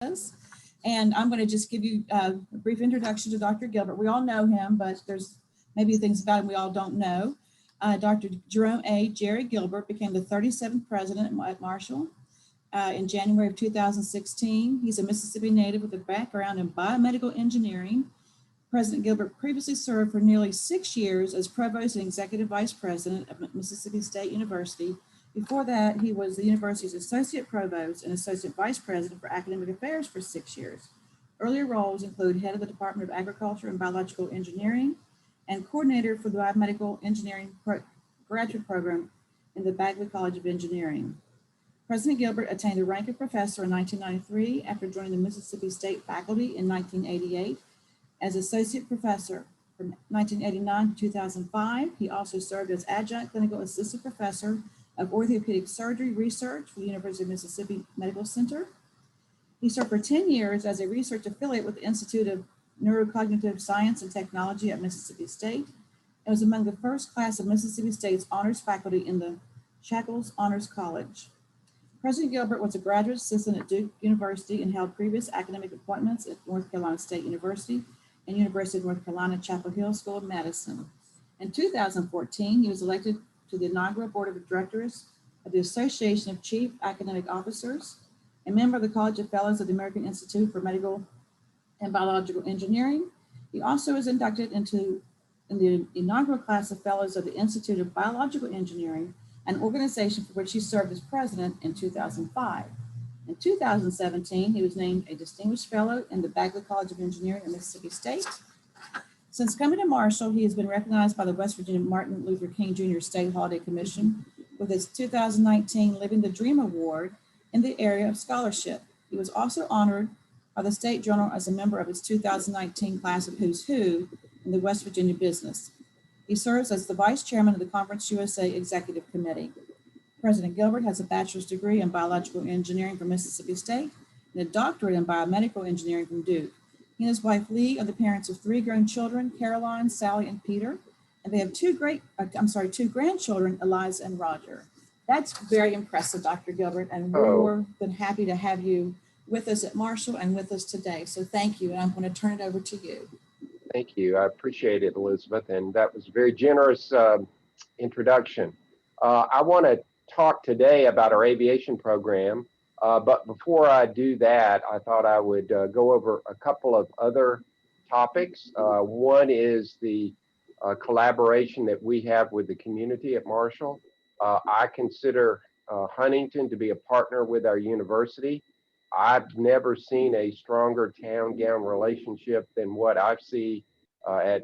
is. And I'm going to just give you a brief introduction to Dr. Gilbert. We all know him, but there's maybe things about him we all don't know. Dr. Jerome A. Jerry Gilbert became the 37th president at Marshall in January of 2016. He's a Mississippi native with a background in biomedical engineering. President Gilbert previously served for nearly 6 years as provost and executive vice president of Mississippi State University. Before that, he was the university's associate provost and associate vice president for academic affairs for 6 years. Earlier roles include head of the Department of Agriculture and Biological Engineering and coordinator for the Biomedical Engineering graduate program in the Bagley College of Engineering. President Gilbert attained the rank of professor in 1993 after joining the Mississippi State faculty in 1988. As associate professor from 1989 to 2005, he also served as adjunct clinical assistant professor of orthopedic surgery research for the University of Mississippi Medical Center. He served for 10 years as a research affiliate with the Institute of Neurocognitive Science and Technology at Mississippi State and was among the first class of Mississippi State's honors faculty in the Shackles Honors College. President Gilbert was a graduate assistant at Duke University and held previous academic appointments at North Carolina State University and University of North Carolina Chapel Hill School of Medicine. In 2014, he was elected to the inaugural board of directors of the Association of Chief Academic Officers, a member of the College of Fellows of the American Institute for Medical and Biological Engineering. He also was inducted in the inaugural class of Fellows of the Institute of Biological Engineering, an organization for which he served as president in 2005. In 2017, he was named a Distinguished Fellow in the Bagley College of Engineering at Mississippi State. Since coming to Marshall, he has been recognized by the West Virginia Martin Luther King Jr. State Holiday Commission with his 2019 Living the Dream Award in the area of scholarship. He was also honored by the State Journal as a member of its 2019 class of Who's Who in the West Virginia business. He serves as the vice chairman of the Conference USA Executive Committee. President Gilbert has a bachelor's degree in biological engineering from Mississippi State and a doctorate in biomedical engineering from Duke. He and his wife Lee are the parents of 3 grown children, Caroline, Sally, and Peter, and they have 2 grandchildren, Eliza and Roger. That's very impressive, Dr. Gilbert, and we're more than happy to have you with us at Marshall and with us today. So thank you, and I'm going to turn it over to you. Thank you. I appreciate it, Elizabeth, and that was a very generous introduction. I want to talk today about our aviation program, but before I do that, I thought I would go over a couple of other topics. One is the collaboration that we have with the community at Marshall. I consider Huntington to be a partner with our university. I've never seen a stronger town-gown relationship than what I see at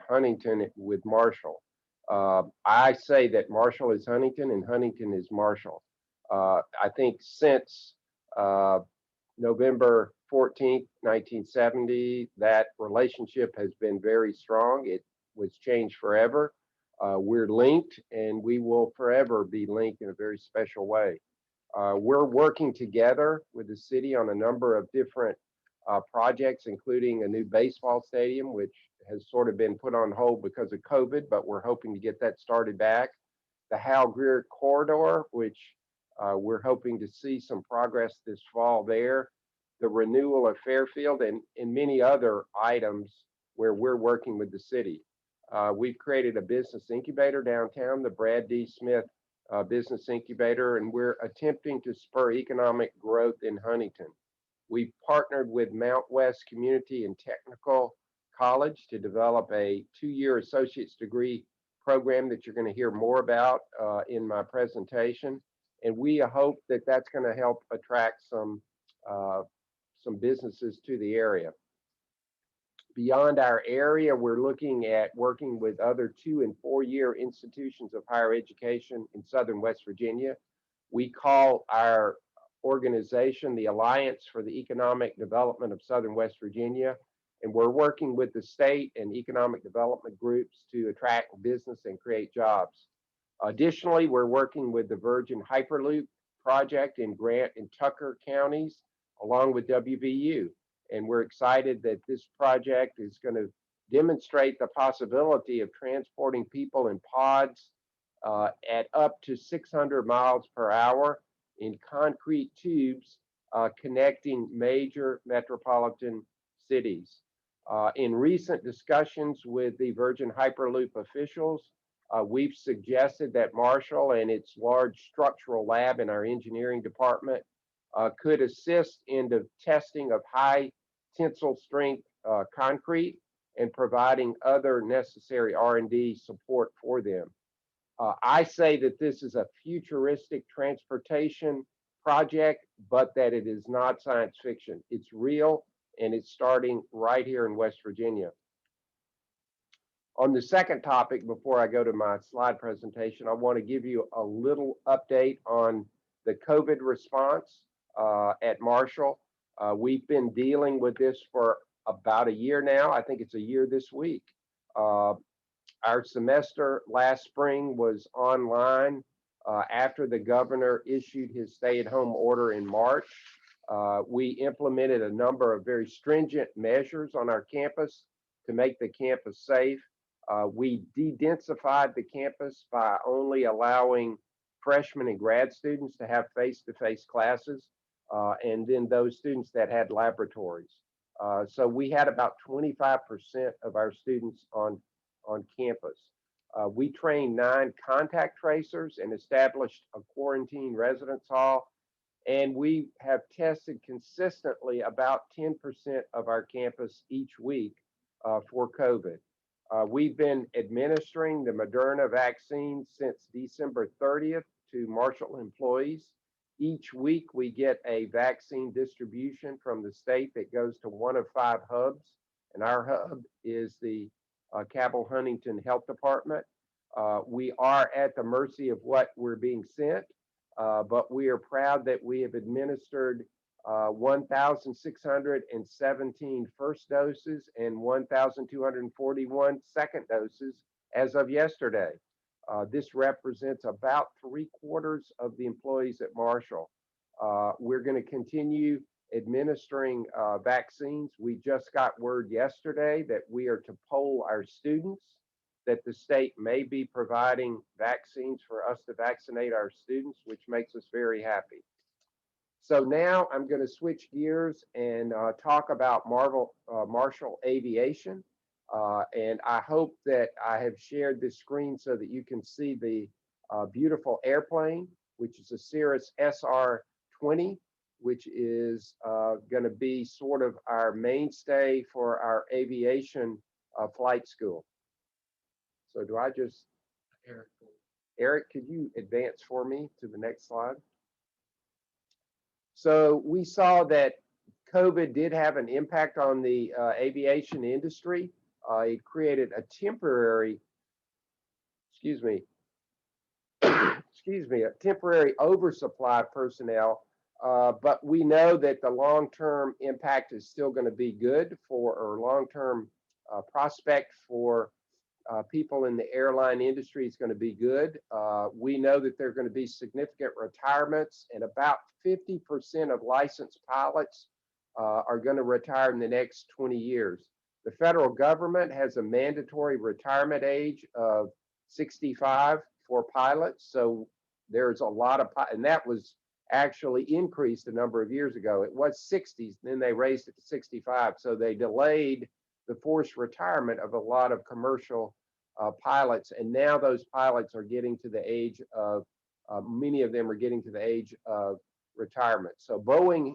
Huntington with Marshall. I say that Marshall is Huntington and Huntington is Marshall. I think since November 14th, 1970, that relationship has been very strong. It was changed forever. We're linked and we will forever be linked in a very special way. We're working together with the city on a number of different projects, including a new baseball stadium, which has sort of been put on hold because of COVID, but we're hoping to get that started back. The Hal Greer corridor, which we're hoping to see some progress this fall there. The renewal of Fairfield and many other items where we're working with the city. We've created a business incubator downtown, the Brad D. Smith Business Incubator, and we're attempting to spur economic growth in Huntington. We partnered with Mount West Community and Technical College to develop a 2-year associate's degree program that you're going to hear more about in my presentation. And we hope that that's going to help attract some businesses to the area. Beyond our area, we're looking at working with other 2- and 4-year institutions of higher education in Southern West Virginia. We call our organization the Alliance for the Economic Development of Southern West Virginia, and we're working with the state and economic development groups to attract business and create jobs. Additionally, we're working with the Virgin Hyperloop project in Grant and Tucker counties, along with WVU. And we're excited that this project is going to demonstrate the possibility of transporting people in pods at up to 600 miles per hour in concrete tubes connecting major metropolitan cities. In recent discussions with the Virgin Hyperloop officials, we've suggested that Marshall and its large structural lab in our engineering department could assist in the testing of high tensile strength concrete and providing other necessary R&D support for them. I say that this is a futuristic transportation project, but that it is not science fiction. It's real, and it's starting right here in West Virginia. On the second topic, before I go to my slide presentation, I want to give you a little update on the COVID response at Marshall. We've been dealing with this for about a year now. I think it's a year this week. Our semester last spring was online after the governor issued his stay-at-home order in March. We implemented a number of very stringent measures on our campus to make the campus safe. We de-densified the campus by only allowing freshmen and grad students to have face-to-face classes, and then those students that had laboratories. So we had about 25% of our students on campus. We trained 9 contact tracers and established a quarantine residence hall, and we have tested consistently about 10% of our campus each week for COVID. We've been administering the Moderna vaccine since December 30th to Marshall employees. Each week we get a vaccine distribution from the state that goes to one of 5 hubs, and our hub is the Cabell Huntington Health Department. We are at the mercy of what we're being sent, but we are proud that we have administered 1,617 first doses and 1,241 second doses as of yesterday. This represents about 3/4 of the employees at Marshall. We're going to continue administering vaccines. We just got word yesterday that we are to poll our students, that the state may be providing vaccines for us to vaccinate our students, which makes us very happy. So now I'm going to switch gears and talk about Marshall Aviation. And I hope that I have shared this screen so that you can see the beautiful airplane, which is a Cirrus SR-20, which is going to be sort of our mainstay for our aviation flight school. So do I just, Eric, could you advance for me to the next slide? So we saw that COVID did have an impact on the aviation industry. It created a temporary, a temporary oversupply of personnel, but we know that the long-term impact is still going to be good for, or long-term prospect for people in the airline industry is going to be good. We know that there are going to be significant retirements, and about 50% of licensed pilots are going to retire in the next 20 years. The federal government has a mandatory retirement age of 65 for pilots. So there's a lot of, and that was actually increased a number of years ago. It was 60s, then they raised it to 65. So they delayed the forced retirement of a lot of commercial pilots. And now those pilots are getting to the age of, many of them are getting to the age of retirement. So Boeing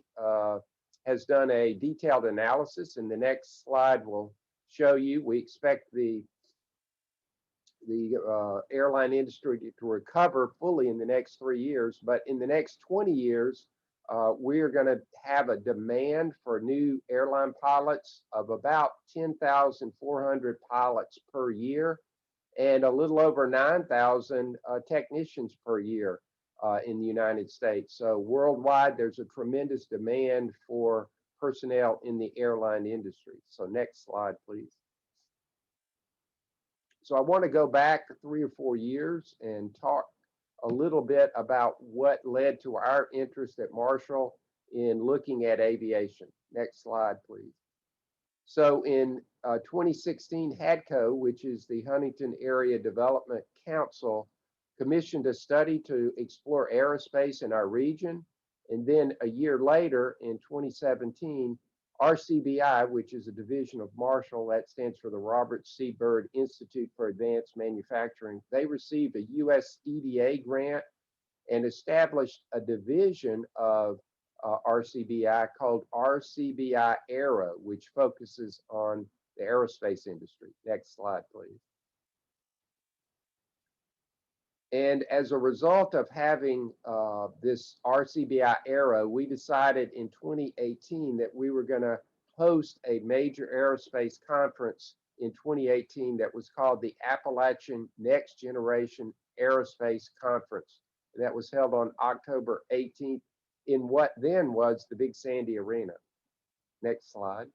has done a detailed analysis, and the next slide will show you. We expect the airline industry to recover fully in the next 3 years, but in the next 20 years, we are going to have a demand for new airline pilots of about 10,400 pilots per year, and a little over 9,000 technicians per year in the United States. So worldwide, there's a tremendous demand for personnel in the airline industry. So next slide, please. So I want to go back 3 or 4 years and talk a little bit about what led to our interest at Marshall in looking at aviation. Next slide, please. So in 2016, HADCO, which is the Huntington Area Development Council, commissioned a study to explore aerospace in our region. And then a year later, in 2017, RCBI, which is a division of Marshall, that stands for the Robert C. Byrd Institute for Advanced Manufacturing, they received a US EDA grant and established a division of RCBI called RCBI Aero, which focuses on the aerospace industry. Next slide, please. And as a result of having this RCBI Aero, we decided in 2018 that we were going to host a major aerospace conference in 2018 that was called the Appalachian Next Generation Aerospace Conference. And that was held on October 18th in what then was the Big Sandy Arena. Next slide.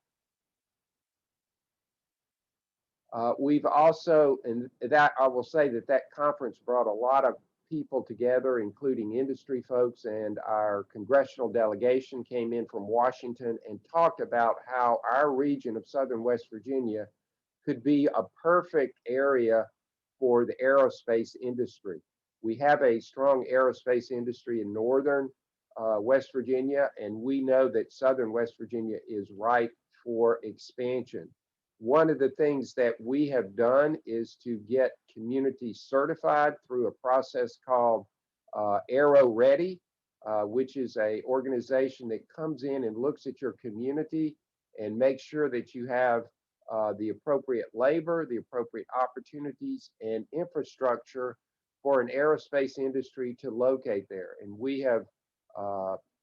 We've also, and that I will say that that conference brought a lot of people together, including industry folks, and our congressional delegation came in from Washington and talked about how our region of Southern West Virginia could be a perfect area for the aerospace industry. We have a strong aerospace industry in Northern West Virginia, and we know that Southern West Virginia is ripe for expansion. One of the things that we have done is to get communities certified through a process called Aero Ready, which is an organization that comes in and looks at your community and makes sure that you have the appropriate labor, the appropriate opportunities, and infrastructure for an aerospace industry to locate there. And we have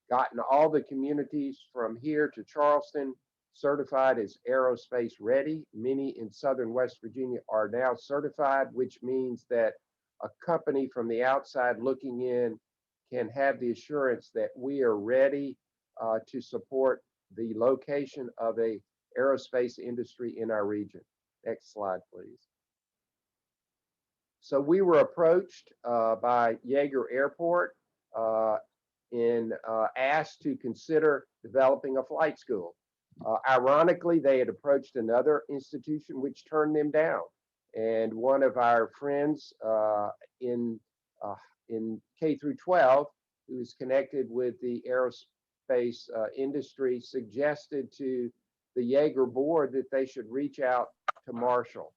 gotten all the communities from here to Charleston certified as aerospace ready. Many in Southern West Virginia are now certified, which means that a company from the outside looking in can have the assurance that we are ready to support the location of a aerospace industry in our region. Next slide, please. So we were approached by Yeager Airport and asked to consider developing a flight school. Ironically, they had approached another institution which turned them down. And one of our friends in K through 12, who is connected with the aerospace industry, suggested to the Yeager board that they should reach out to Marshall.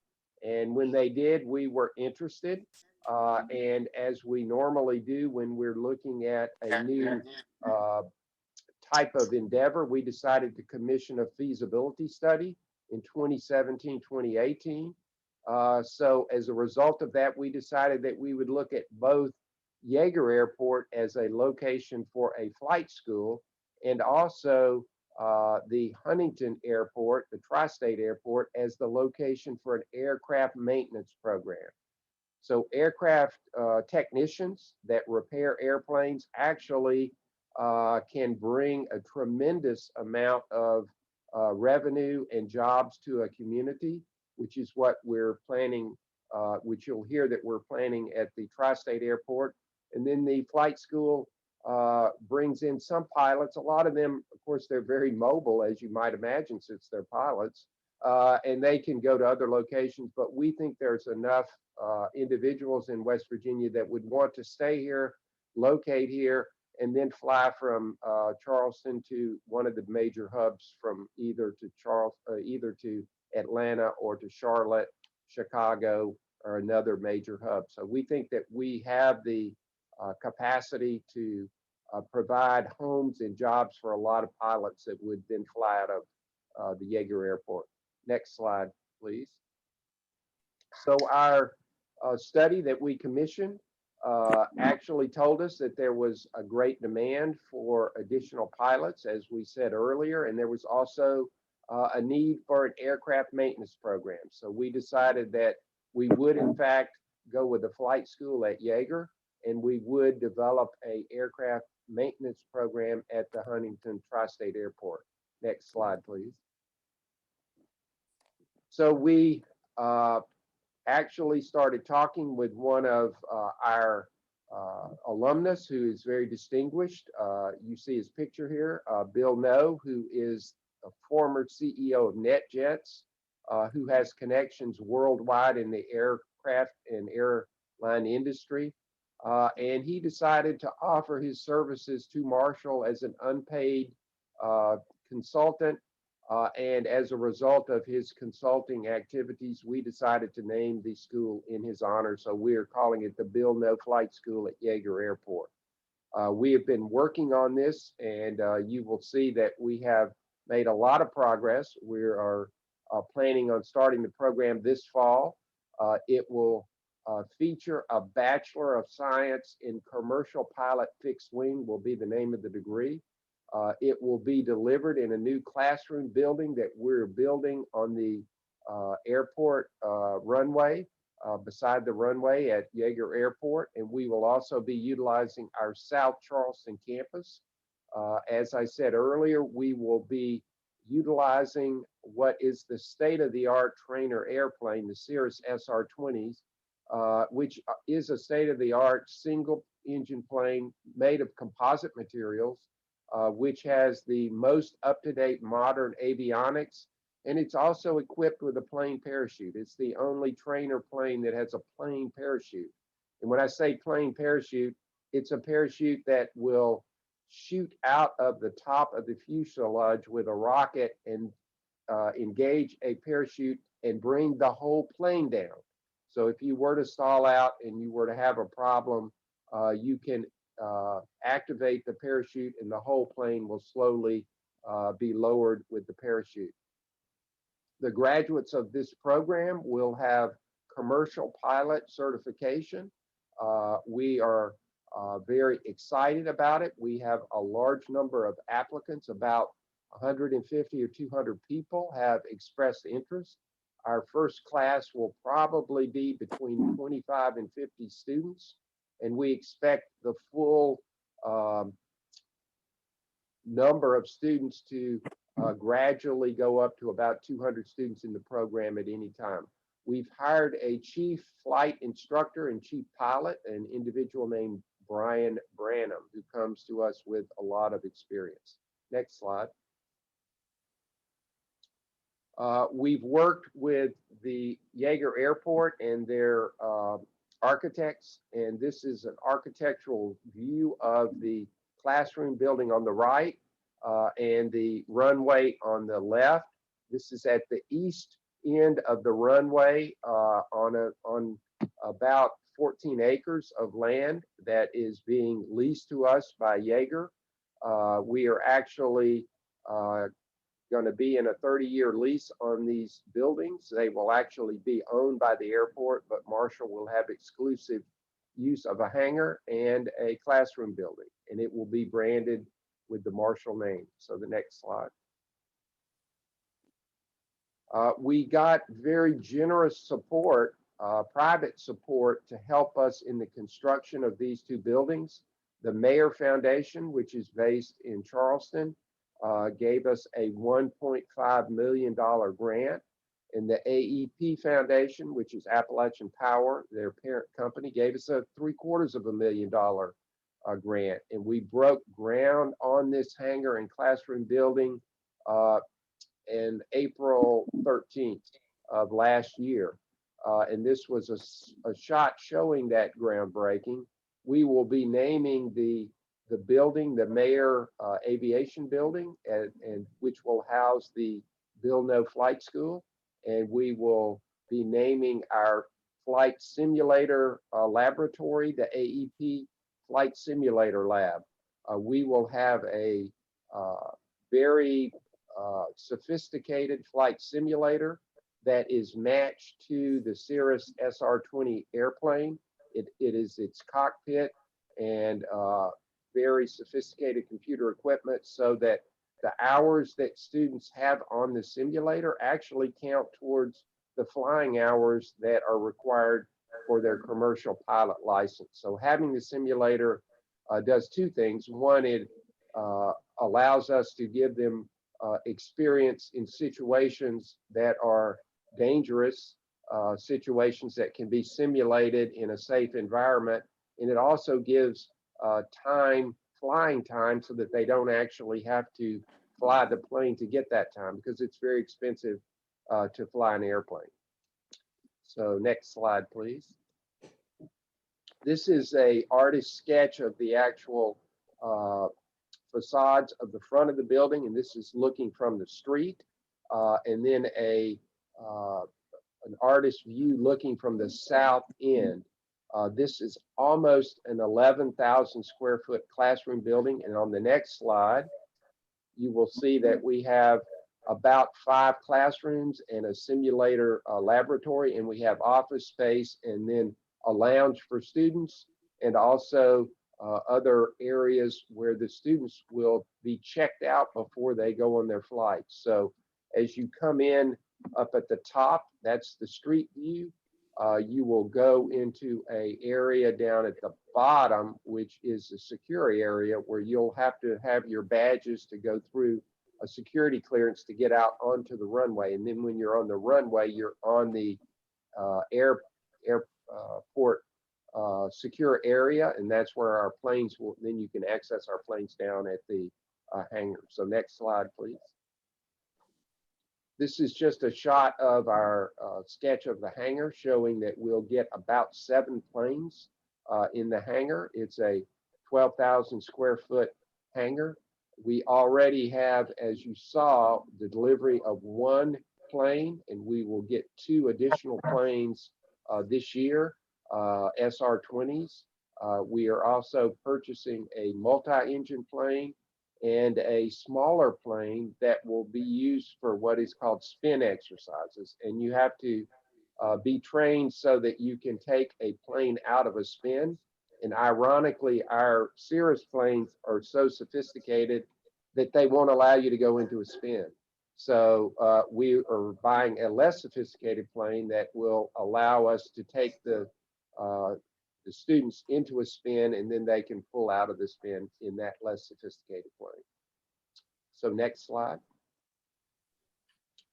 And when they did, we were interested. And as we normally do when we're looking at a new type of endeavor, we decided to commission a feasibility study in 2017, 2018. So as a result of that, we decided that we would look at both Yeager Airport as a location for a flight school and also the Huntington Airport, the Tri-State Airport, as the location for an aircraft maintenance program. So aircraft technicians that repair airplanes actually can bring a tremendous amount of revenue and jobs to a community, which is what we're planning, which you'll hear that we're planning at the Tri-State Airport. And then the flight school brings in some pilots. A lot of them, of course, they're very mobile, as you might imagine, since they're pilots, and they can go to other locations. But we think there's enough individuals in West Virginia that would want to stay here, locate here, and then fly from Charleston to one of the major hubs, from either to Atlanta or to Charlotte, Chicago, or another major hub. So we think that we have the capacity to provide homes and jobs for a lot of pilots that would then fly out of the Yeager Airport. Next slide, please. So our study that we commissioned actually told us that there was a great demand for additional pilots, as we said earlier, and there was also a need for an aircraft maintenance program. So we decided that we would, in fact, go with a flight school at Yeager, and we would develop an aircraft maintenance program at the Huntington Tri-State Airport. Next slide, please. So we actually started talking with one of our alumnus who is very distinguished. You see his picture here, Bill No, who is a former CEO of NetJets, who has connections worldwide in the aircraft and airline industry. and he decided to offer his services to Marshall as an unpaid consultant. And as a result of his consulting activities, we decided to name the school in his honor. So we are calling it the Bill No Flight School at Yeager Airport. We have been working on this, and you will see that we have made a lot of progress. We are planning on starting the program this fall. It will feature a Bachelor of Science in Commercial Pilot Fixed Wing will be the name of the degree. It will be delivered in a new classroom building that we're building on the airport runway, beside the runway at Yeager Airport. And we will also be utilizing our South Charleston campus. As I said earlier, we will be utilizing what is the state-of-the-art trainer airplane, the Cirrus SR-20s, which is a state-of-the-art single engine plane made of composite materials, which has the most up-to-date modern avionics, and it's also equipped with a plane parachute. It's the only trainer plane that has a plane parachute. And when I say plane parachute, it's a parachute that will shoot out of the top of the fuselage with a rocket and engage a parachute and bring the whole plane down. So if you were to stall out and you were to have a problem, you can activate the parachute and the whole plane will slowly be lowered with the parachute. The graduates of this program will have commercial pilot certification. We are very excited about it. We have a large number of applicants, about 150 or 200 people have expressed interest. Our first class will probably be between 25 and 50 students, and we expect the full number of students to gradually go up to about 200 students in the program at any time. We've hired a chief flight instructor and chief pilot, an individual named Brian Branham, who comes to us with a lot of experience. Next slide. We've worked with the Yeager Airport and their architects, and this is an architectural view of the classroom building on the right and the runway on the left. This is at the east end of the runway on about 14 acres of land that is being leased to us by Yeager. We are actually going to be in a 30-year lease on these buildings. They will actually be owned by the airport, but Marshall will have exclusive use of a hangar and a classroom building, and it will be branded with the Marshall name. So the next slide. We got very generous support, private support, to help us in the construction of these two buildings. The Mayor Foundation, which is based in Charleston, gave us a $1.5 million grant. And the AEP Foundation, which is Appalachian Power, their parent company, gave us a $750,000 grant. And we broke ground on this hangar and classroom building in April 13th of last year. And this was a shot showing that groundbreaking. We will be naming the building, the Mayor Aviation Building, and which will house the Bill No Flight School. And we will be naming our flight simulator laboratory, the AEP Flight Simulator Lab. We will have a very sophisticated flight simulator that is matched to the Cirrus SR-20 airplane. It is its cockpit and very sophisticated computer equipment, so that the hours that students have on the simulator actually count towards the flying hours that are required for their commercial pilot license. So having the simulator does two things. One, it allows us to give them experience in situations that are dangerous, situations that can be simulated in a safe environment. And it also gives flying time, so that they don't actually have to fly the plane to get that time, because it's very expensive to fly an airplane. So next slide, please. This is a artist sketch of the actual facades of the front of the building, and this is looking from the street, and then an artist view looking from the south end. This is almost an 11,000 square foot classroom building, and on the next slide, you will see that we have about 5 classrooms and a simulator laboratory, and we have office space and then a lounge for students, and also other areas where the students will be checked out before they go on their flights. So as you come in up at the top, that's the street view. You will go into a area down at the bottom, which is a security area where you'll have to have your badges to go through a security clearance to get out onto the runway. And then when you're on the runway, you're on the airport secure area, and that's where our planes will, then you can access our planes down at the hangar. So next slide, please. This is just a shot of our sketch of the hangar, showing that we'll get about 7 planes in the hangar. It's a 12,000 square foot hangar. We already have, as you saw, the delivery of 1 plane, and we will get 2 additional planes this year, SR-20s. We are also purchasing a multi-engine plane and a smaller plane that will be used for what is called spin exercises. And you have to be trained so that you can take a plane out of a spin. And ironically, our Cirrus planes are so sophisticated that they won't allow you to go into a spin. So we are buying a less sophisticated plane that will allow us to take the students into a spin, and then they can pull out of the spin in that less sophisticated plane. So next slide.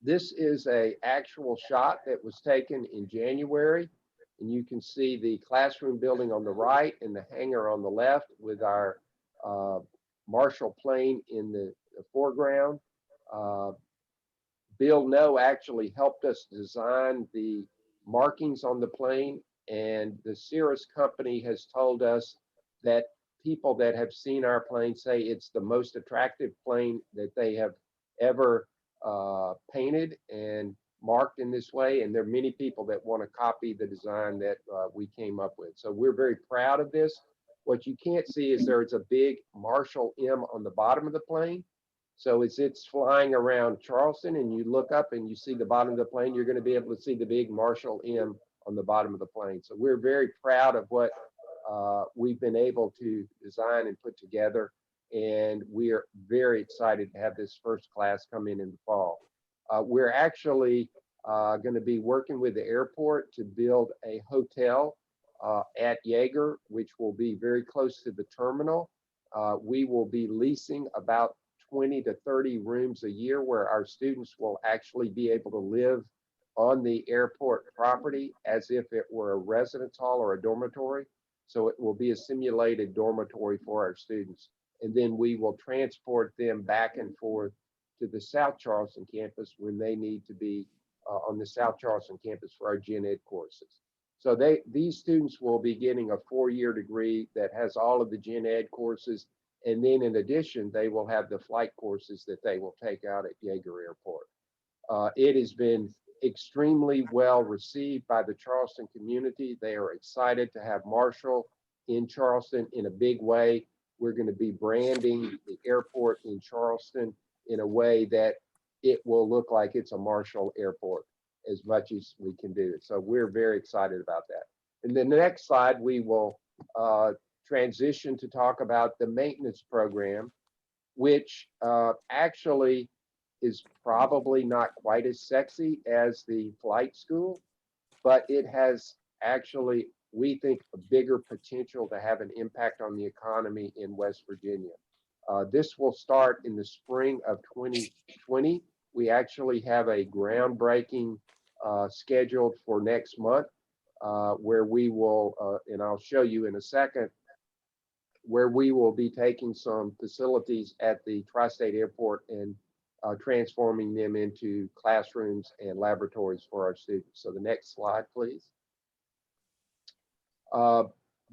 This is an actual shot that was taken in January, and you can see the classroom building on the right and the hangar on the left with our Marshall plane in the foreground. Bill No actually helped us design the markings on the plane, and the Cirrus company has told us that people that have seen our plane say it's the most attractive plane that they have ever painted and marked in this way. And there are many people that want to copy the design that we came up with. So we're very proud of this. What you can't see is there's a big Marshall M on the bottom of the plane. So as it's flying around Charleston and you look up and you see the bottom of the plane, you're going to be able to see the big Marshall M on the bottom of the plane. So we're very proud of what we've been able to design and put together. And we are very excited to have this first class come in the fall. We're actually going to be working with the airport to build a hotel at Yeager, which will be very close to the terminal. We will be leasing about 20 to 30 rooms a year where our students will actually be able to live on the airport property as if it were a residence hall or a dormitory. So it will be a simulated dormitory for our students. And then we will transport them back and forth to the South Charleston campus when they need to be on the South Charleston campus for our gen ed courses. So these students will be getting a 4-year degree that has all of the gen ed courses. And then in addition, they will have the flight courses that they will take out at Yeager Airport. It has been extremely well received by the Charleston community. They are excited to have Marshall in Charleston in a big way. We're going to be branding the airport in Charleston in a way that it will look like it's a Marshall airport as much as we can do it. So we're very excited about that. And then the next slide, we will transition to talk about the maintenance program, which actually is probably not quite as sexy as the flight school, but it has actually, we think, a bigger potential to have an impact on the economy in West Virginia. This will start in the spring of 2020. We actually have a groundbreaking scheduled for next month where we will, and I'll show you in a second, where we will be taking some facilities at the Tri-State Airport and transforming them into classrooms and laboratories for our students. So the next slide, please.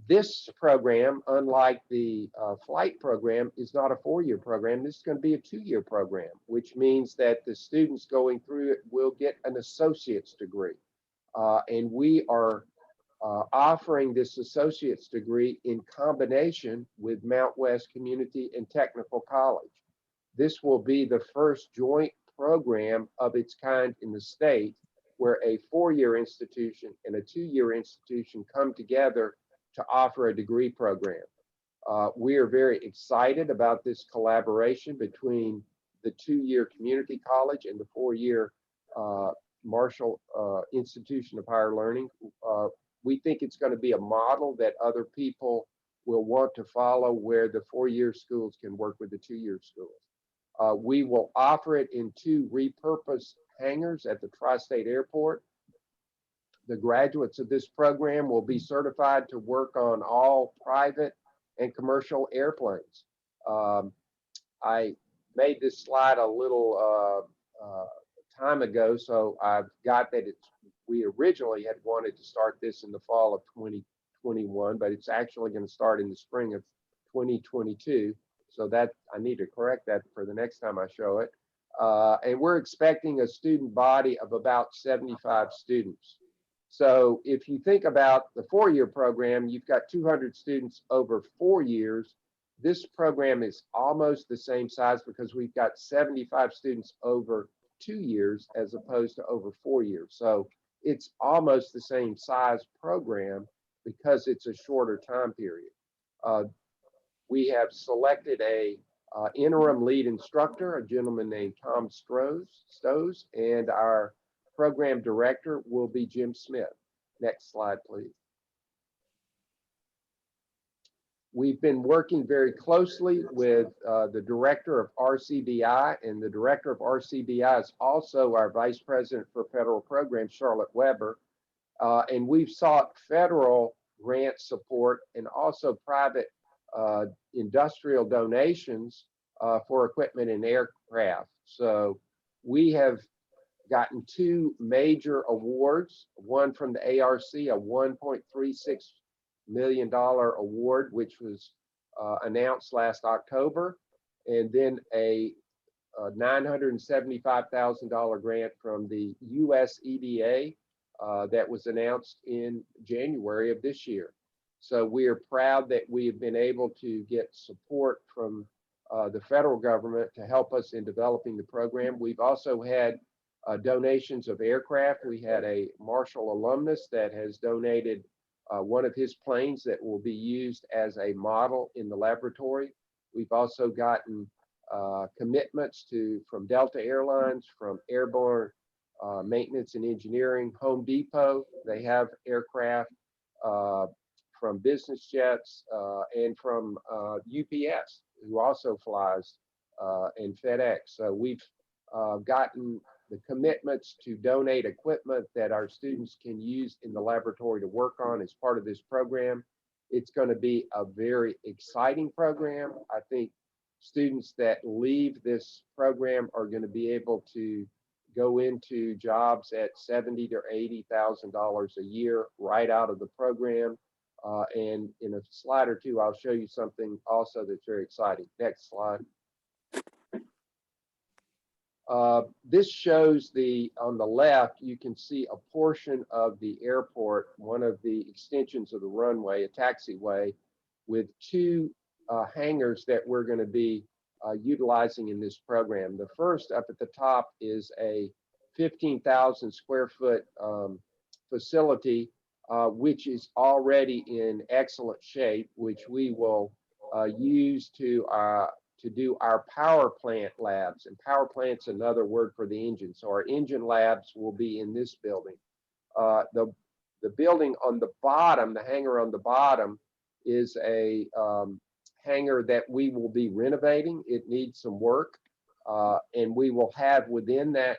This program, unlike the flight program, is not a 4-year program. This is going to be a 2-year program, which means that the students going through it will get an associate's degree. And we are offering this associate's degree in combination with Mount West Community and Technical College. This will be the first joint program of its kind in the state where a 4-year institution and a 2-year institution come together to offer a degree program. We are very excited about this collaboration between the 2-year community college and the 4-year Marshall Institution of Higher Learning. We think it's going to be a model that other people will want to follow, where the 4-year schools can work with the 2-year schools. We will offer it in 2 repurposed hangars at the Tri-State Airport. The graduates of this program will be certified to work on all private and commercial airplanes. I made this slide a little time ago, so I've got that we originally had wanted to start this in the fall of 2021, but it's actually going to start in the spring of 2022. So that I need to correct that for the next time I show it. And we're expecting a student body of about 75 students. So if you think about the 4-year program, you've got 200 students over 4 years. This program is almost the same size because we've got 75 students over 2 years as opposed to over 4 years. So it's almost the same size program because it's a shorter time period. We have selected a interim lead instructor, a gentleman named Tom Stows, and our program director will be Jim Smith. Next slide, please. We've been working very closely with the director of RCBI, and the director of RCBI is also our vice president for federal programs, Charlotte Weber. And we've sought federal grant support and also private industrial donations for equipment and aircraft. So we have gotten 2 major awards, one from the ARC, a $1.36 million award, which was announced last October, and then a $975,000 grant from the US EDA that was announced in January of this year. So we are proud that we have been able to get support from the federal government to help us in developing the program. We've also had donations of aircraft. We had a Marshall alumnus that has donated one of his planes that will be used as a model in the laboratory. We've also gotten commitments from Delta Airlines, from Airborne Maintenance and Engineering, Home Depot. They have aircraft, from business jets, and from UPS, who also flies, and FedEx. So we've gotten the commitments to donate equipment that our students can use in the laboratory to work on as part of this program. It's going to be a very exciting program. I think students that leave this program are going to be able to go into jobs at $70,000 to $80,000 a year right out of the program. And in a slide or two, I'll show you something also that's very exciting. Next slide. This shows on the left, you can see a portion of the airport, one of the extensions of the runway, a taxiway, with 2 hangars that we're going to be utilizing in this program. The first up at the top is a 15,000 square foot facility, which is already in excellent shape, which we will use to do our power plant labs. And power plant's another word for the engine. So our engine labs will be in this building. The building on the bottom, the hangar on the bottom, is a hangar that we will be renovating. It needs some work. And we will have within that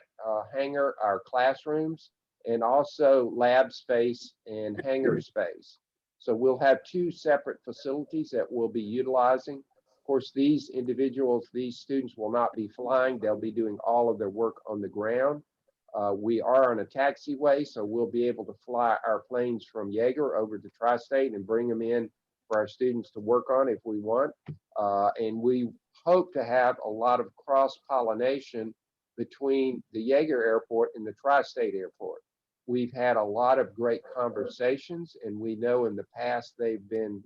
hangar our classrooms and also lab space and hangar space. So we'll have 2 separate facilities that we'll be utilizing. Of course, these individuals, these students will not be flying. They'll be doing all of their work on the ground. We are on a taxiway, so we'll be able to fly our planes from Yeager over to Tri-State and bring them in for our students to work on if we want. And we hope to have a lot of cross-pollination between the Yeager Airport and the Tri-State Airport. We've had a lot of great conversations, and we know in the past they've been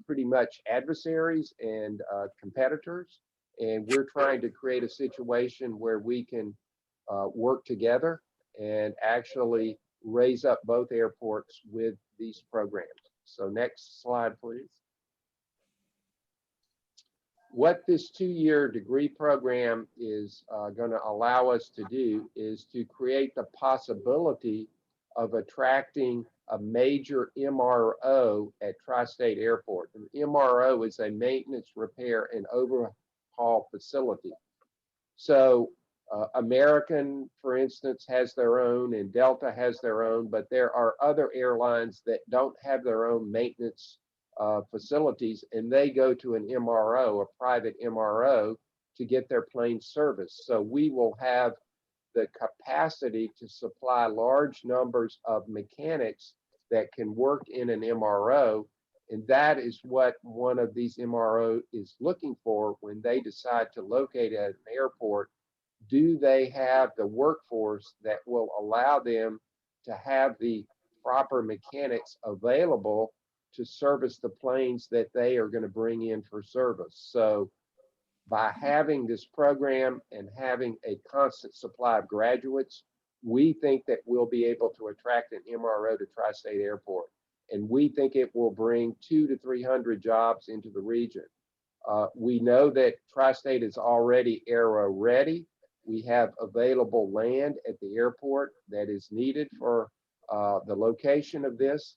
pretty much adversaries and competitors. And we're trying to create a situation where we can work together and actually raise up both airports with these programs. So next slide, please. What this 2-year degree program is going to allow us to do is to create the possibility of attracting a major MRO at Tri-State Airport. An MRO is a maintenance, repair, and overhaul facility. So American, for instance, has their own, and Delta has their own, but there are other airlines that don't have their own maintenance facilities, and they go to an MRO, a private MRO, to get their planes serviced. So we will have the capacity to supply large numbers of mechanics that can work in an MRO, and that is what one of these MRO is looking for when they decide to locate at an airport. Do they have the workforce that will allow them to have the proper mechanics available to service the planes that they are going to bring in for service? So by having this program and having a constant supply of graduates, we think that we'll be able to attract an MRO to Tri-State Airport. And we think it will bring 200 to 300 jobs into the region. We know that Tri-State is already aero ready. We have available land at the airport that is needed for the location of this.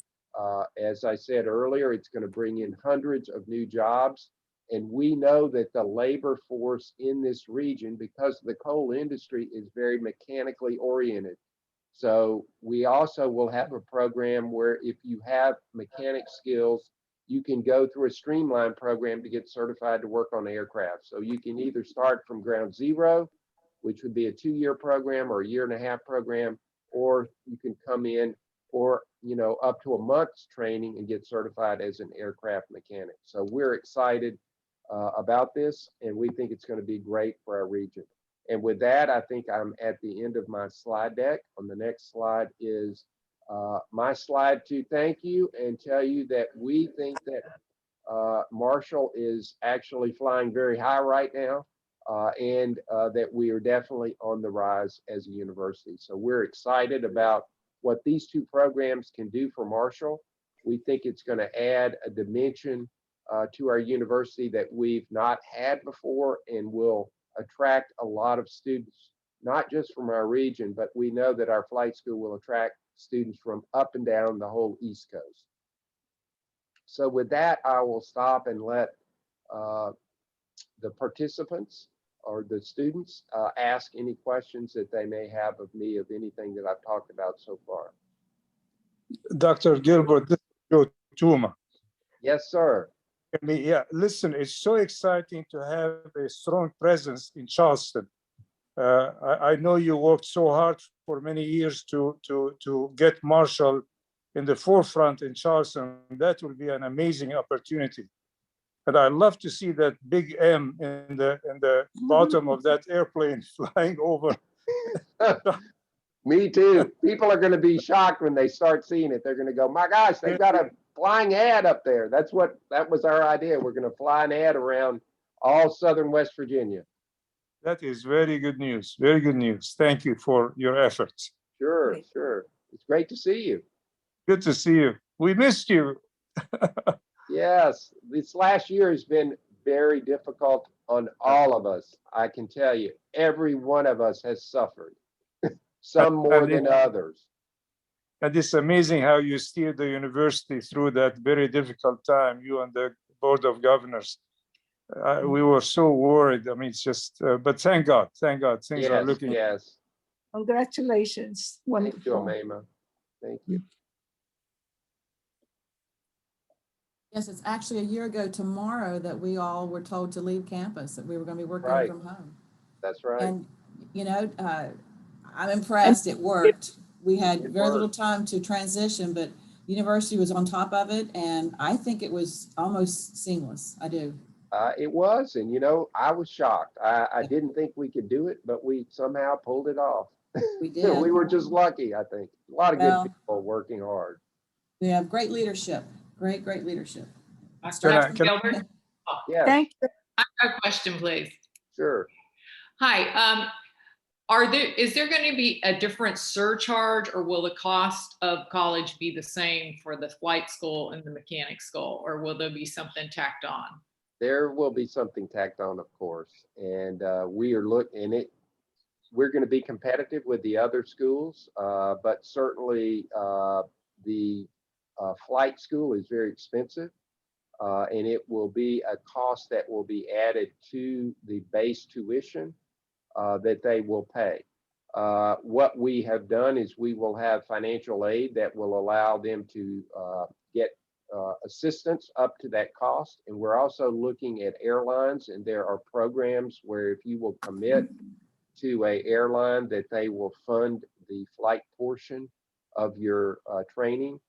As I said earlier, it's going to bring in hundreds of new jobs. And we know that the labor force in this region, because the coal industry is very mechanically oriented. So we also will have a program where if you have mechanic skills, you can go through a streamlined program to get certified to work on aircraft. So you can either start from ground zero, which would be a 2-year program or a 1.5-year program, or you can come in for, up to a month's training and get certified as an aircraft mechanic. So we're excited about this, and we think it's going to be great for our region. And with that, I think I'm at the end of my slide deck. On the next slide is my slide to thank you and tell you that we think that Marshall is actually flying very high right now, and that we are definitely on the rise as a university. So we're excited about what these two programs can do for Marshall. We think it's going to add a dimension to our university that we've not had before, and will attract a lot of students, not just from our region, but we know that our flight school will attract students from up and down the whole East Coast. So with that, I will stop and let the participants or the students ask any questions that they may have of me of anything that I've talked about so far. Dr. Gilbert, this is Joe Tuma. Yes, sir. Yeah, listen, it's so exciting to have a strong presence in Charleston. I know you worked so hard for many years to get Marshall in the forefront in Charleston. That will be an amazing opportunity. And I love to see that big M in the bottom of that airplane flying over. Me too. People are going to be shocked when they start seeing it. They're going to go, my gosh, they've got a flying ad up there. That was our idea. We're going to fly an ad around all southern West Virginia. That is very good news. Very good news. Thank you for your efforts. Sure, sure. It's great to see you. Good to see you. We missed you. Yes, this last year has been very difficult on all of us. I can tell you, every one of us has suffered, some more than others. And it's amazing how you steered the university through that very difficult time, you and the Board of Governors. We were so worried. I mean, it's just, but thank God, things are looking. Yes. Congratulations. Wonderful. Thank you, Amema. Thank you. Yes, it's actually a year ago tomorrow that we all were told to leave campus, that we were going to be working from home. That's right. And, I'm impressed. It worked. We had It very little worked. time to transition, but university was on top of it, and I think it was almost seamless. I do. It was, and you know, I was shocked. I didn't think we could do it, but we somehow pulled it off. We We did. were just lucky, I think. A lot of good Well, people working hard. we have great leadership. Great leadership. Can Dr. Gilbert, Yes, Thank you. I have a question, please. sure. Hi, is there going to be a different surcharge, or will the cost of college be the same for the flight school and the mechanic school, or will there be something tacked on? There will be something tacked on, of course, and we are looking it. We're going to be competitive with the other schools, but certainly the flight school is very expensive, and it will be a cost that will be added to the base tuition that they will pay. What we have done is we will have financial aid that will allow them to get assistance up to that cost. And we're also looking at airlines, and there are programs where if you will commit to a airline that they will fund the flight portion of your training.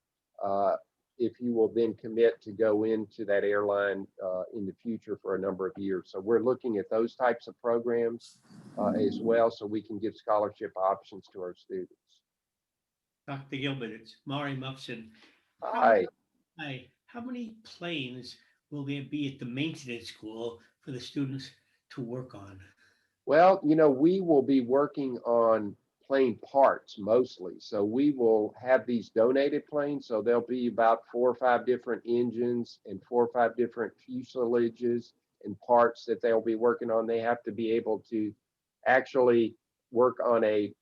If you will then commit to go into that airline in the future for a number of years. So we're looking at those types of programs as well, so we can give scholarship options to our students. Dr. Gilbert, it's Mari Mufson. Hi. Hi, how many planes will there be at the maintenance school for the students to work on? Well, you know, we will be working on plane parts mostly. So we will have these donated planes. So there'll be about 4 or 5 different engines and 4 or 5 different fuselages and parts that they'll be working on. They have to be able to actually work on a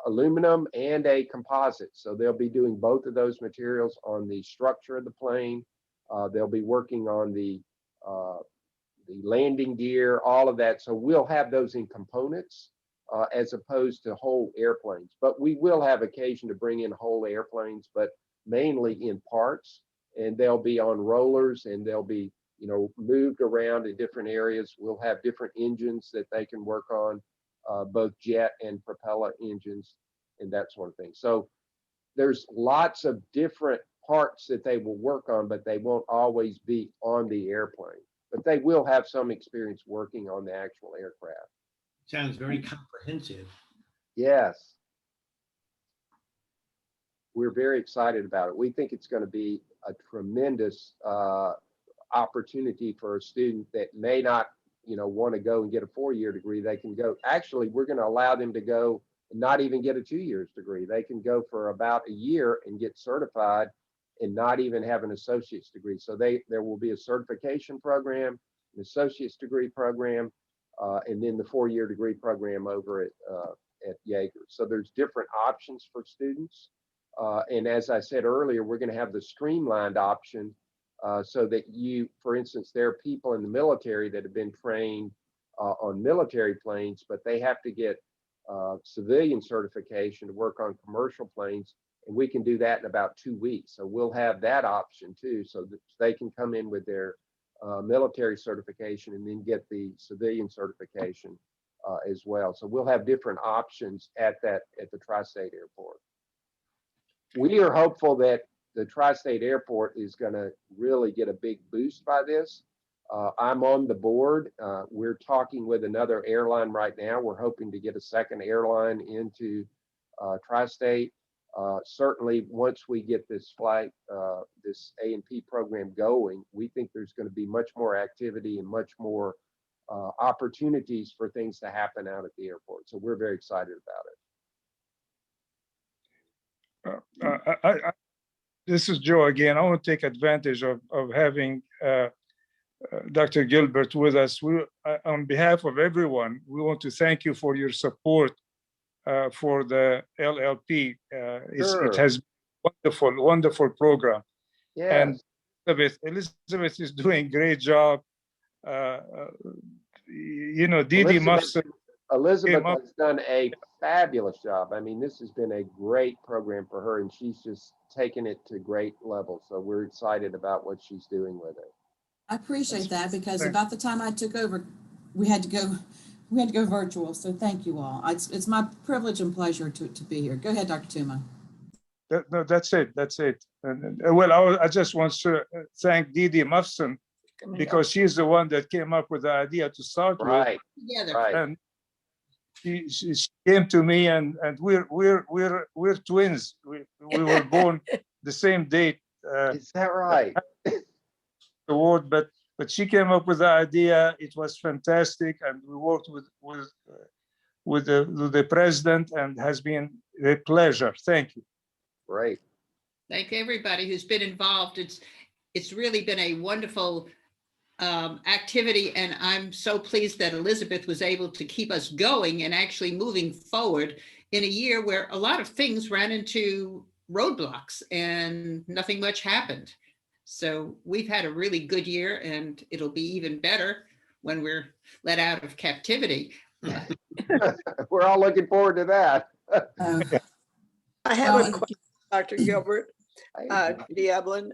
aluminum and a composite. So they'll be doing both of those materials on the structure of the plane. They'll be working on the landing gear, all of that. So we'll have those in components as opposed to whole airplanes. But we will have occasion to bring in whole airplanes, but mainly in parts. And they'll be on rollers, and they'll be, you know, moved around in different areas. We'll have different engines that they can work on, both jet and propeller engines and that sort of thing. So there's lots of different parts that they will work on, but they won't always be on the airplane. But they will have some experience working on the actual aircraft. Sounds very comprehensive. Yes. We're very excited about it. We think it's going to be a tremendous opportunity for a student that may not, you know, want to go and get a 4-year degree. They can go. Actually, we're going to allow them to go and not even get a 2-year degree. They can go for about a year and get certified and not even have an associate's degree. So there will be a certification program, an associate's degree program, and then the 4-year degree program over at Yeager. So there's different options for students. And as I said earlier, we're going to have the streamlined option so that you, for instance, there are people in the military that have been trained on military planes, but they have to get civilian certification to work on commercial planes. And we can do that in about 2 weeks. So we'll have that option too, so that they can come in with their military certification and then get the civilian certification as well. So we'll have different options at the Tri-State Airport. We are hopeful that the Tri-State Airport is going to really get a big boost by this. I'm on the board. We're talking with another airline right now. We're hoping to get a second airline into Tri-State. Certainly, once we get this flight, this A&P program going, we think there's going to be much more activity and much more opportunities for things to happen out at the airport. So we're very excited about it. This is Joe again. I want to take advantage of having Dr. Gilbert with us. On behalf of everyone, we want to thank you for your support for the LLP. Sure. It has been wonderful program. Yes. And Elizabeth is doing a great job. You know, Didi must. Elizabeth has done a fabulous job. I mean, this has been a great program for her, and she's just taken it to great levels. So we're excited about what she's doing with it. I appreciate that, because about the time I took over, we had to go We had to go virtual, so thank you all. It's my privilege and pleasure to be here. Go ahead, Dr. Tuma. No, that's it. That's it. Well, I just want to thank Didi Mufson because she's the one that came up with the idea to start with. Right, Together. right. And she came to me, and we're twins. We were born the same date. Is that right? Award, but she came up with the idea. It was fantastic, and we worked with the president, and has been a pleasure. Thank you. Great. Thank everybody who's been involved. It's really been a wonderful activity, and I'm so pleased that Elizabeth was able to keep us going and actually moving forward in a year where a lot of things ran into roadblocks and nothing much happened. So we've had a really good year, and it'll be even better when we're let out of captivity. We're all looking forward to that. I have Well, a question, Dr. Gilbert, Diablin.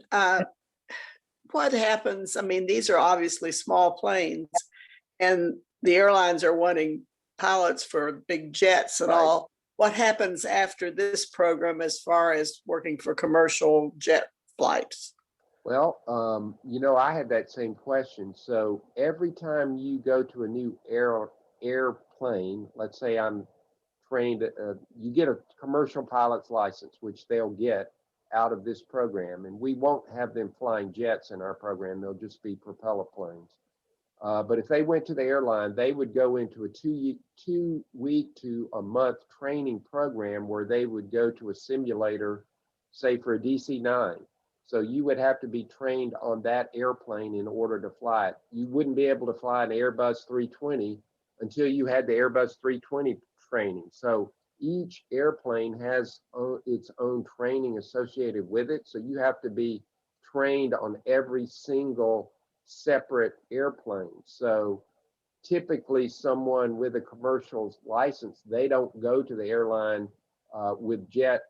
What happens? I mean, these are obviously small planes, and the airlines are wanting pilots for big jets and Right. all. What happens after this program as far as working for commercial jet flights? Well, I had that same question. So every time you go to a new airplane, let's say I'm trained, you get a commercial pilot's license, which they'll get out of this program. And we won't have them flying jets in our program. They'll just be propeller planes. But if they went to the airline, they would go into a 2 week to a month training program where they would go to a simulator, say for a DC-9. So you would have to be trained on that airplane in order to fly it. You wouldn't be able to fly an Airbus 320 until you had the Airbus 320 training. So each airplane has its own training associated with it. So you have to be trained on every single separate airplane. So typically someone with a commercial license, they don't go to the airline with jet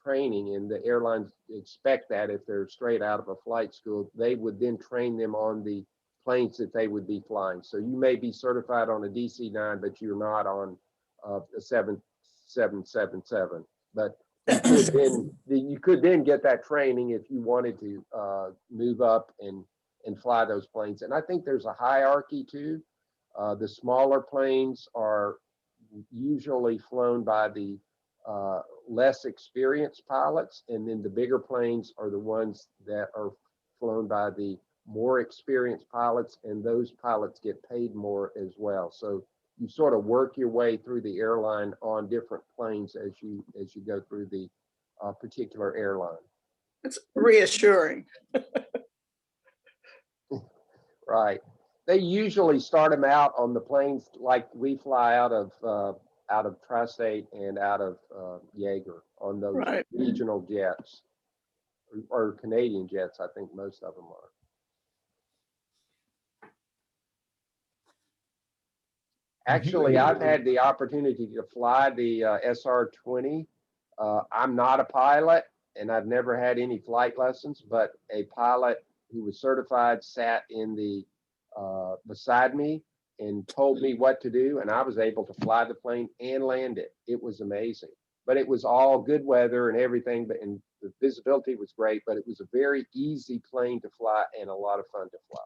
training, and the airlines expect that if they're straight out of a flight school, they would then train them on the planes that they would be flying. So you may be certified on a DC-9, but you're not on a 7777. But you could then get that training if you wanted to move up and fly those planes. And I think there's a hierarchy too. The smaller planes are usually flown by the less experienced pilots, and then the bigger planes are the ones that are flown by the more experienced pilots, and those pilots get paid more as well. So you sort of work your way through the airline on different planes as you go through the particular airline. It's reassuring. Right. They usually start them out on the planes like we fly out of Tri-State and out of Yeager on those Right. regional jets, or Canadian jets. I think most of them are. Actually, I've had the opportunity to fly the SR-20. I'm not a pilot, and I've never had any flight lessons, but a pilot who was certified sat in the beside me and told me what to do, and I was able to fly the plane and land it. It was amazing, but it was all good weather and everything, and the visibility was great, but it was a very easy plane to fly and a lot of fun to fly.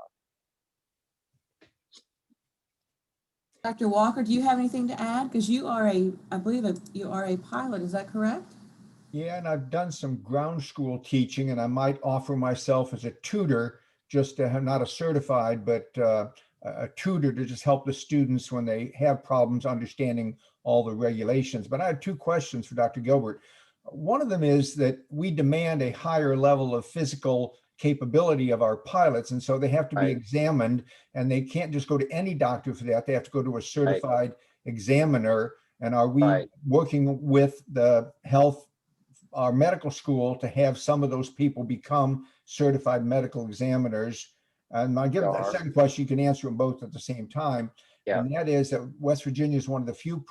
Dr. Walker, do you have anything to add? Because you are I believe you are a pilot, is that correct? Yeah, and I've done some ground school teaching, and I might offer myself as a tutor, just to have, not a certified, but a tutor to just help the students when they have problems understanding all the regulations. But I have two questions for Dr. Gilbert. One of them is that we demand a higher level of physical capability of our pilots, and so they have to be Right. examined, and they can't just go to any doctor for that. They have to go to a certified examiner. And are we Right. working with the our medical school to have some of those people become certified medical examiners? And I give the second question, you can answer them both at the same time. Yeah. And that is that West Virginia is one of the few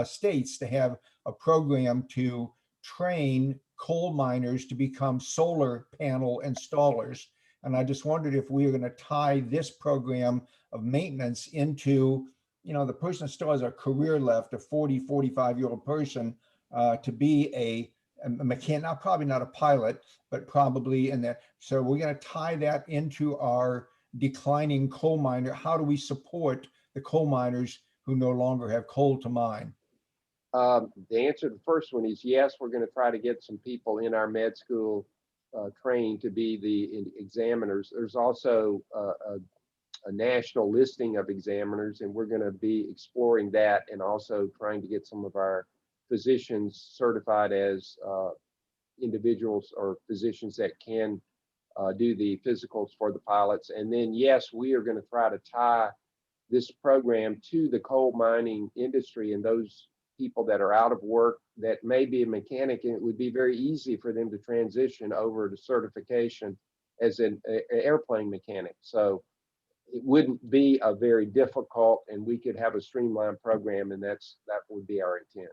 states to have a program to train coal miners to become solar panel installers. And I just wondered if we were going to tie this program of maintenance into you know, the person still has a career left, a 40, 45-year-old person, to be a mechanic, probably not a pilot, but probably in that. So we're going to tie that into our declining coal miner. How do we support the coal miners who no longer have coal to mine? The answer to the first one is yes, we're going to try to get some people in our med school trained to be the examiners. There's also a national listing of examiners, and we're going to be exploring that and also trying to get some of our physicians certified as individuals or physicians that can do the physicals for the pilots. And then, yes, we are going to try to tie this program to the coal mining industry and those people that are out of work that may be a mechanic, and it would be very easy for them to transition over to certification as an airplane mechanic. So it wouldn't be a very difficult, and we could have a streamlined program, and that would be our intent.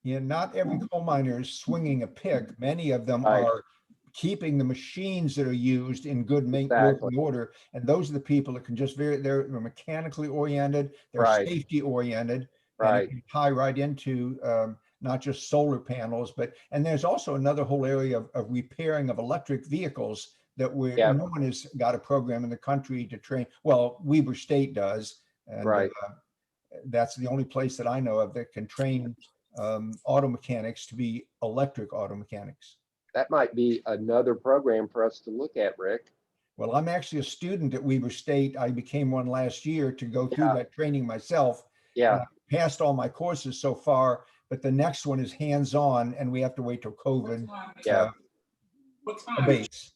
Yeah, not every coal miner is swinging a pick. Many of them Right. are keeping the machines that are used in good Exactly. working order. And those are the people that can just they're mechanically oriented, they're Right. safety oriented, and Right. it can tie right into not just solar panels, and there's also another whole area of repairing of electric vehicles that Yeah. no one has got a program in the country to train. Well, Weber State does. And Right. that's the only place that I know of that can train auto mechanics to be electric auto mechanics. That might be another program for us to look at, Rick. Well, I'm actually a student at Weber State. I became one last year to go through Yeah. that training myself. Yeah. And I passed all my courses so far, but the next one is hands-on, and we have to wait till COVID Yeah. abates.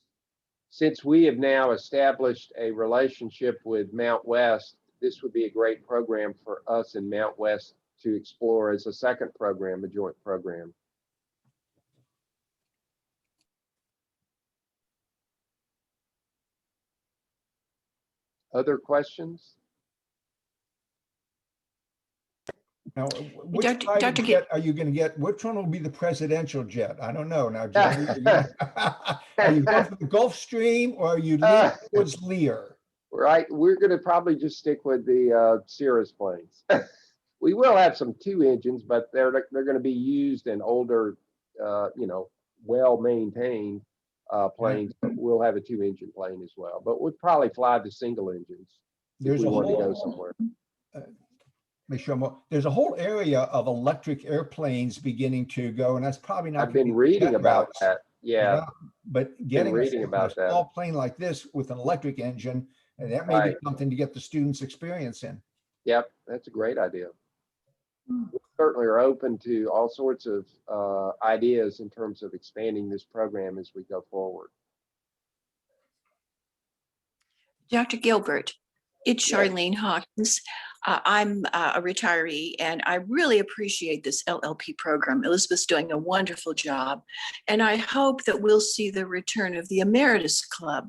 Since we have now established a relationship with Mount West, this would be a great program for us in Mount West to explore as a second program, a joint program. Other questions? Now, which Dr. private Dr. jet are you going to get? Which one will be the presidential jet? I don't know. Now, Jerry, are you going for the Gulfstream, or are you leaning towards Lear? Right, we're going to probably just stick with the Cirrus planes. We will have some two engines, but they're going to be used in older, well-maintained planes. But we'll have a two-engine plane as well. But we'll probably fly the single engines if we want to go somewhere. Make sure there's a whole area of electric airplanes beginning to go, and that's probably not. I've been reading about that. Yeah, but getting reading about a small plane like this with an electric engine, and that may be something to get the students experience in. Yep, that's a great idea. We certainly are open to all sorts of ideas in terms of expanding this program as we go forward. Dr. Gilbert, it's Yes. Charlene Hawkins. I'm a retiree, and I really appreciate this LLP program. Elizabeth's doing a wonderful job, and I hope that we'll see the return of the Emeritus Club.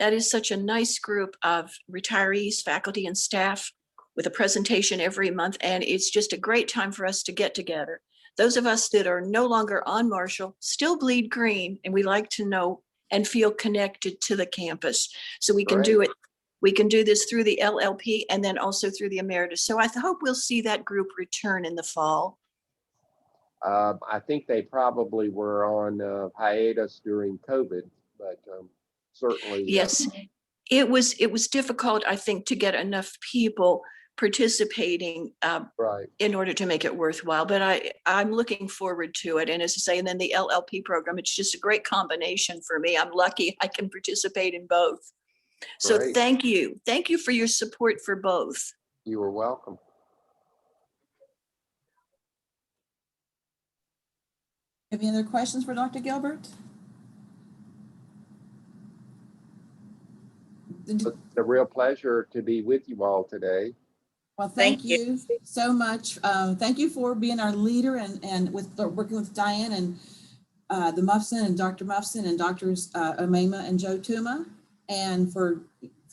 That is such a nice group of retirees, faculty, and staff with a presentation every month, and it's just a great time for us to get together. Those of us that are no longer on Marshall still bleed green, and we like to know and feel connected to the campus. So we can do it. We can do this through the LLP and then also through the Emeritus. So I hope we'll see that group return in the fall. I think they probably were on hiatus during COVID, but certainly. Yes, it was difficult, I think, to get enough people participating in order to make it worthwhile. But I'm looking forward to it. And as I say, and then the LLP program, it's just a great combination for me. I'm lucky I can participate in both. So thank you. Thank you for your support for both. You are welcome. Have any other questions for Dr. Gilbert? It's a real pleasure to be with you all today. Well, thank you so much. Thank you for being our leader and with working with Diane and the Muffson and Dr. Muffson and Drs. Omema and Joe Tuma. And for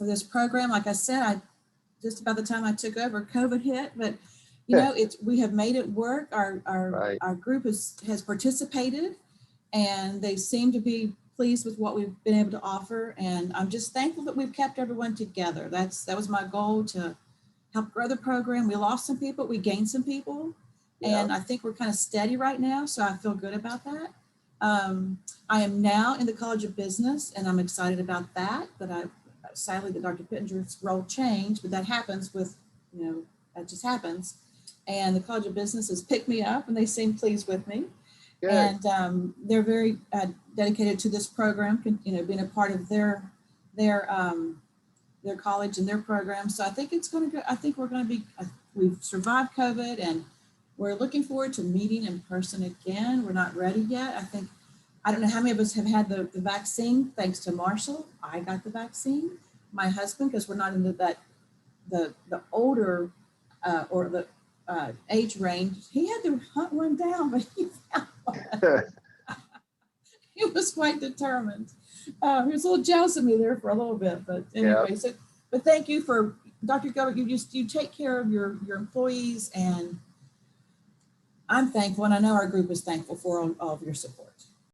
this program, like I said, just about the time I took over, COVID hit, but you know, we have made it work. Our group has participated, and they seem to be pleased with what we've been able to offer. And I'm just thankful that we've kept everyone together. That was my goal, to help grow the program. We lost some people, we gained some people. And I think we're kind of steady right now. So I feel good about that. I am now in the College of Business and I'm excited about that. But sadly, the Dr. Pittenger's role changed, but that happens with, that just happens. And the College of Business has picked me up and they seem pleased with me. Good. And they're very dedicated to this program, being a part of their college and their program. So I think it's going to go, I think we're going to be, we've survived COVID and we're looking forward to meeting in person again. We're not ready yet. I don't know how many of us have had the vaccine, thanks to Marshall. I got the vaccine. My husband, because we're not into that, the older or the age range, he had to hunt one down, but he found one. He was quite determined. He was a little jealous of me there for a little bit, but anyway, but thank you for, Dr. Gilbert, you take care of your employees, and I'm thankful, and I know our group is thankful for all of your support.